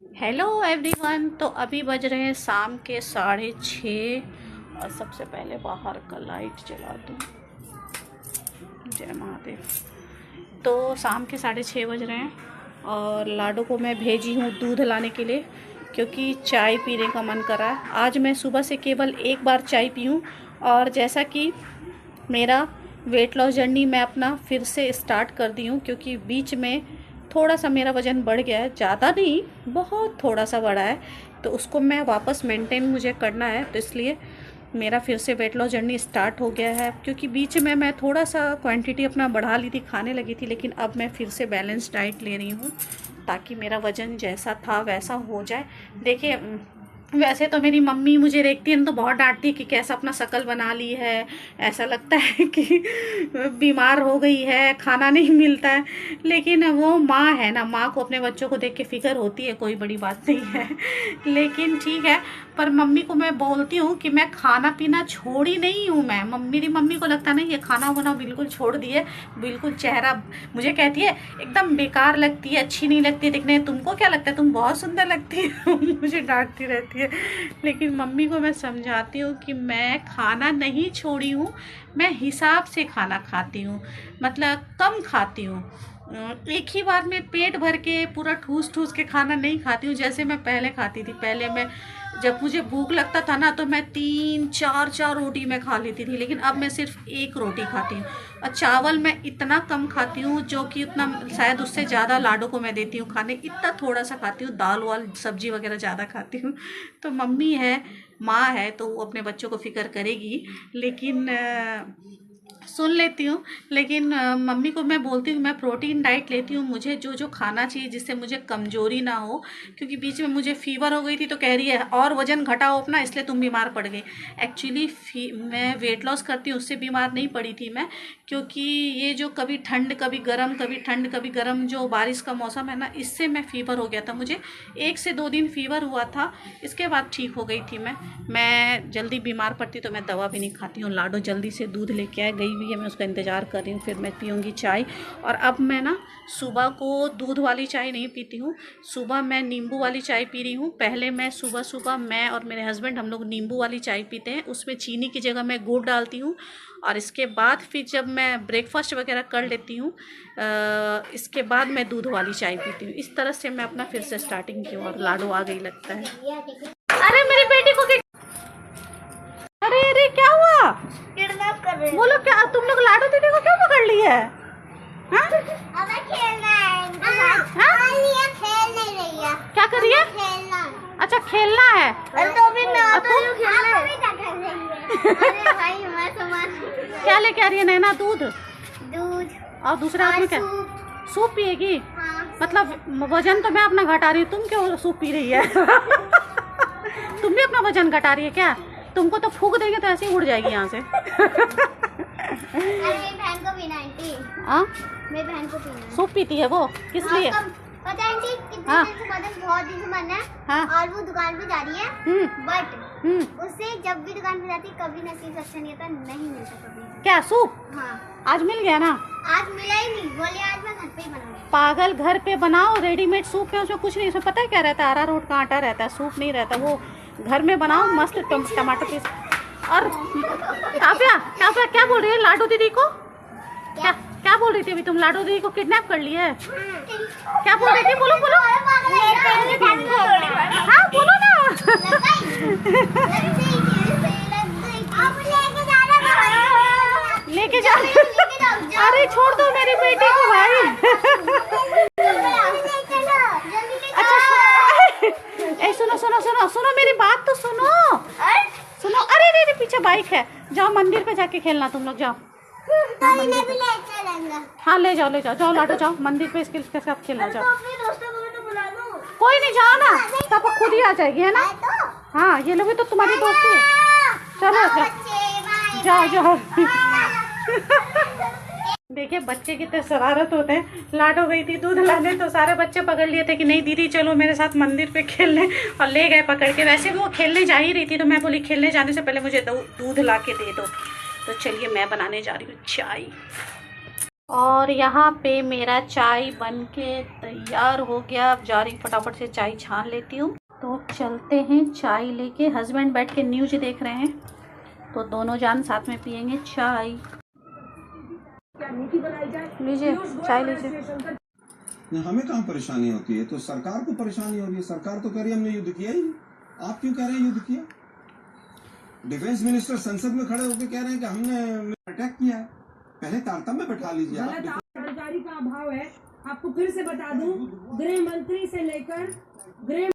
Hello everyone. तो अभी बज रहे हैं शाम के 6:30 और सबसे पहले बाहर का लाइट जला दूँ। जय महादेव। तो शाम के 6:30 बज रहे हैं और लाडो को मैं भेजी हूँ दूध लाने के लिए, क्योंकि चाय पीने का मन कर रहा है। आज मैं सुबह से केवल एक बार चाय पी हूँ और जैसा कि मेरा वेट लॉस जर्नी मैं अपना फिर से स्टार्ट कर दी हूँ, क्योंकि बीच में थोड़ा सा मेरा वज़न बढ़ गया है, ज़्यादा नहीं, बहुत थोड़ा सा बढ़ा है। तो उसको मैं वापस मेंटेन मुझे करना है, तो इसलिए मेरा फिर से वेट लॉस जर्नी स्टार्ट हो गया है। क्योंकि बीच में मैं थोड़ा सा क्वांटिटी अपना बढ़ा ली थी, खाने लगी थी, लेकिन अब मैं फिर से बैलेंस डाइट ले रही हूँ ताकि मेरा वज़न जैसा था वैसा हो जाए। देखिए, वैसे तो मेरी मम्मी मुझे देखती है तो बहुत डांटती है कि कैसा अपना शकल बना ली है, ऐसा लगता है कि बीमार हो गई है, खाना नहीं मिलता है। लेकिन वो माँ है ना, माँ को अपने बच्चों को देख के फिक्र होती है, कोई बड़ी बात नहीं है। लेकिन ठीक है, पर मम्मी को मैं बोलती हूँ कि मैं खाना पीना छोड़ी नहीं हूँ। मेरी मम्मी को लगता नहीं, ये खाना वाना बिल्कुल छोड़ दिए, बिल्कुल चेहरा, मुझे कहती है एकदम बेकार लगती है, अच्छी नहीं लगती दिखने। तुमको क्या लगता है, तुम बहुत सुंदर लगती है। मुझे डांटती रहती है। लेकिन मम्मी को मैं समझाती हूँ कि मैं खाना नहीं छोड़ी हूँ, मैं हिसाब से खाना खाती हूँ, मतलब कम खाती हूँ। एक ही बार में पेट भर के पूरा ठूस ठूस के खाना नहीं खाती हूँ जैसे मैं पहले खाती थी। पहले मैं जब मुझे भूख लगता था ना, तो मैं 3-4 रोटी मैं खा लेती थी, लेकिन अब मैं सिर्फ एक रोटी खाती हूँ। और चावल मैं इतना कम खाती हूँ, जो कि उतना शायद उससे ज़्यादा लाडो को मैं देती हूँ खाने, इतना थोड़ा सा खाती हूँ। दाल वाल सब्जी वगैरह ज़्यादा खाती हूँ। तो मम्मी है, माँ है, तो वो अपने बच्चों को फिक्र करेगी, लेकिन सुन लेती हूँ। लेकिन मम्मी को मैं बोलती हूँ मैं प्रोटीन डाइट लेती हूँ, मुझे जो जो खाना चाहिए जिससे मुझे कमजोरी ना हो। क्योंकि बीच में मुझे फीवर हो गई थी, तो कह रही है और वजन घटाओ अपना, इसलिए तुम बीमार पड़ गई। एक्चुअली मैं वेट लॉस करती हूँ, उससे बीमार नहीं पड़ी थी मैं। क्योंकि ये जो कभी ठंड कभी गर्म, कभी ठंड कभी गर्म, जो बारिश का मौसम है ना, इससे मैं फीवर हो गया था। मुझे 1 से 2 दिन फीवर हुआ था, इसके बाद ठीक हो गई थी मैं जल्दी बीमार पड़ती तो मैं दवा भी नहीं खाती हूँ। लाडो जल्दी से दूध लेके आ गई हुई है, मैं उसका इंतज़ार कर रही हूँ, फिर मैं पीऊँगी चाय। और अब मैं ना सुबह को दूध वाली चाय नहीं पीती हूँ, सुबह मैं नींबू वाली चाय पी रही हूँ। पहले मैं सुबह सुबह मैं और मेरे हस्बैंड हम लोग नींबू वाली चाय पीते हैं, उसमें चीनी की जगह मैं गुड़ डालती हूँ। और इसके बाद फिर जब मैं ब्रेकफास्ट वगैरह कर लेती हूँ, इसके बाद मैं दूध वाली चाय पीती हूँ। इस तरह से मैं अपना फिर से स्टार्टिंग की हूँ। और लाडो आ गई लगता है। अरे मेरी बेटी को अरे अरे क्या हुआ, किडनैप कर रहे हैं। बोलो क्या तुम लोग लाडो दीदी को क्यों पकड़ ली है? हमें खेलना है इनके साथ। ये खेल नहीं रही है। क्या कर रही है? खेलना। अच्छा खेलना है। तो भी मैं आता हूँ खेलने। अरे भाई मैं सामान क्या लेके आ रही है नैना? दूध दूध और दूसरा हाथ में क्या? सूप पिएगी? हाँ। मतलब वजन तो मैं अपना घटा रही हूँ, तुम क्यों सूप पी रही है? तुम भी अपना वजन घटा रही है क्या? तुमको तो फूंक देंगे तो ऐसे ही उड़ जाएगी यहाँ से। अरे मेरी बहन को पीना आंटी। हाँ, मेरी बहन को पीना। सूप पीती है वो, किस लिए? पता है आंटी कितने हाँ। दिन से वजन बहुत दिन से बनना है। हाँ। और वो दुकान पे जा रही है, बट उससे जब भी दुकान पे जाती कभी नसीब अच्छा नहीं होता, नहीं मिलता कभी। क्या सूप? हाँ। आज मिल गया ना? आज मिला ही नहीं, बोले आज मैं घर पे ही बनाऊंगी। पागल, घर पे बनाओ, रेडीमेड सूप है, उसमें कुछ नहीं, उसमें पता है क्या रहता है? अरारोट का आटा रहता है, सूप नहीं रहता। वो घर में बनाओ मस्त, टमाटर पीस। और काव्या काव्या क्या बोल रही है लाडो दीदी को? क्या बोल रही थी अभी तुम? लाडो दीदी को किडनैप कर लिए है? क्या बोल रही थी? बोलो बोलो। हाँ बोलो ना। लेके जा। अरे छोड़ दो मेरी बेटी को भाई। अच्छा सुनो सुनो सुनो सुनो, मेरी बात तो सुनो सुनो। अरे अरे पीछे बाइक है, जाओ मंदिर पे जाके खेलना तुम लोग, जाओ। हाँ ले जाओ जाओ लाडो, जाओ मंदिर पे इसके साथ खेलना, जाओ। कोई नहीं, जाओ ना, तब खुद ही आ जाएगी, है ना? हाँ ये लोग भी तो तुम्हारी दोस्ती है। चलो जाओ जाओ। देखिए बच्चे कितने शरारत होते हैं। लाडो गई थी दूध लाने, तो सारे बच्चे पकड़ लिए थे कि नहीं दीदी चलो मेरे साथ मंदिर पे खेलने, और ले गए पकड़ के। वैसे भी वो खेलने जा ही रही थी, तो मैं बोली खेलने जाने से पहले मुझे दूध ला के दे दो। तो चलिए मैं बनाने जा रही हूँ चाय। और यहाँ पे मेरा चाय बनके तैयार हो गया। अब जा रही फटाफट से चाय छान लेती हूँ। तो चलते हैं चाय लेके। हस्बैंड बैठ के न्यूज़ देख रहे हैं, तो दोनों जान साथ में पियेंगे चाय। लीजिए चाय लीजिए। हमें कहाँ परेशानी होती है, तो सरकार को परेशानी हो रही है। सरकार तो कह रही है हमने युद्ध किया ही नहीं। आप क्यों कह रहे हैं युद्ध किया? डिफेंस मिनिस्टर संसद में खड़े होकर कह रहे हैं कि हमने अटैक किया है। पहले तारतम्य में बैठा लीजिए। जानकारी का अभाव है। आपको फिर से बता दूं, गृह मंत्री से लेकर गृह